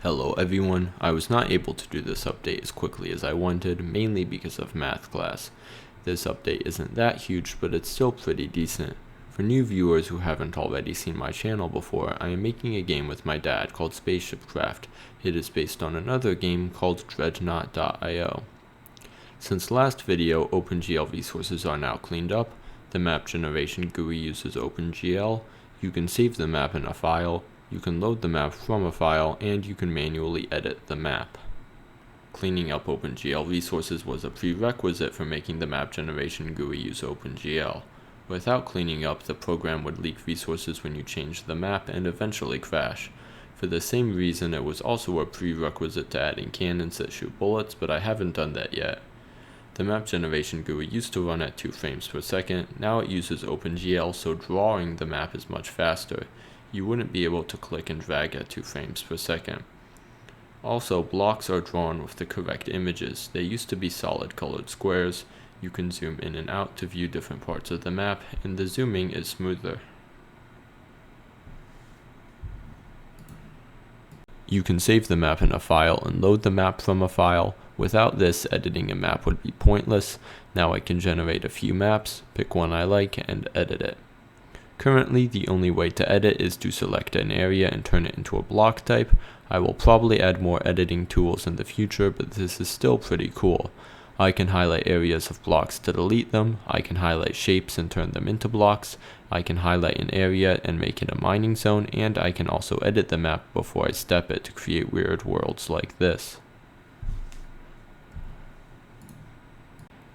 Hello everyone, I was not able to do this update as quickly as I wanted, mainly because of math class. This update isn't that huge, but it's still pretty decent. For new viewers who haven't already seen my channel before, I am making a game with my dad called Spaceship Craft. It is based on another game called Dreadnought.io. Since last video, OpenGL resources are now cleaned up. The map generation GUI uses OpenGL. You can save the map in a file. You can load the map from a file, and you can manually edit the map. Cleaning up OpenGL resources was a prerequisite for making the map generation GUI use OpenGL. Without cleaning up, the program would leak resources when you changed the map and eventually crash. For the same reason, it was also a prerequisite to adding cannons that shoot bullets, but I haven't done that yet. The map generation GUI used to run at 2 frames per second, now it uses OpenGL, so drawing the map is much faster. You wouldn't be able to click and drag at 2 frames per second. Also, blocks are drawn with the correct images. They used to be solid colored squares. You can zoom in and out to view different parts of the map, and the zooming is smoother. You can save the map in a file and load the map from a file. Without this, editing a map would be pointless. Now I can generate a few maps, pick one I like, and edit it. Currently, the only way to edit is to select an area and turn it into a block type. I will probably add more editing tools in the future, but this is still pretty cool. I can highlight areas of blocks to delete them. I can highlight shapes and turn them into blocks. I can highlight an area and make it a mining zone, and I can also edit the map before I step it to create weird worlds like this.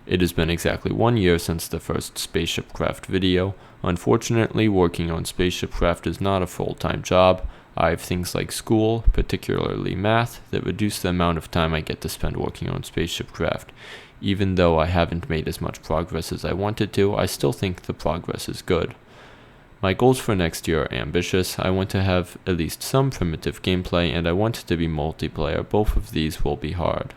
It has been exactly 1 year since the first Spaceship Craft video. Unfortunately, working on Spaceship Craft is not a full-time job. I have things like school, particularly math, that reduce the amount of time I get to spend working on Spaceship Craft. Even though I haven't made as much progress as I wanted to, I still think the progress is good. My goals for next year are ambitious. I want to have at least some primitive gameplay, and I want it to be multiplayer. Both of these will be hard.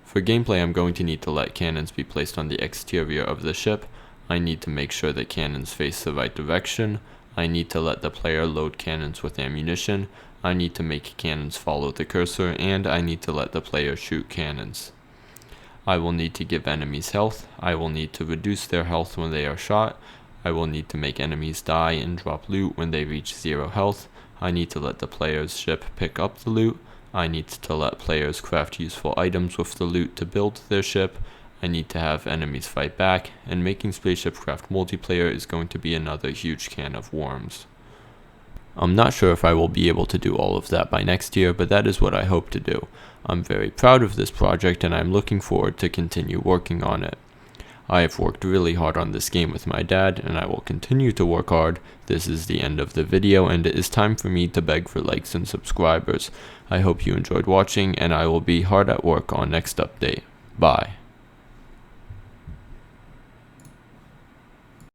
For gameplay, I'm going to need to let cannons be placed on the exterior of the ship. I need to make sure that cannons face the right direction. I need to let the player load cannons with ammunition. I need to make cannons follow the cursor, and I need to let the player shoot cannons. I will need to give enemies health. I will need to reduce their health when they are shot. I will need to make enemies die and drop loot when they reach 0 health. I need to let the player's ship pick up the loot. I need to let players craft useful items with the loot to build their ship. I need to have enemies fight back, and making Spaceship Craft multiplayer is going to be another huge can of worms. I'm not sure if I will be able to do all of that by next year, but that is what I hope to do. I'm very proud of this project, and I'm looking forward to continue working on it. I have worked really hard on this game with my dad, and I will continue to work hard. This is the end of the video, and it is time for me to beg for likes and subscribers. I hope you enjoyed watching, and I will be hard at work on next update. Bye.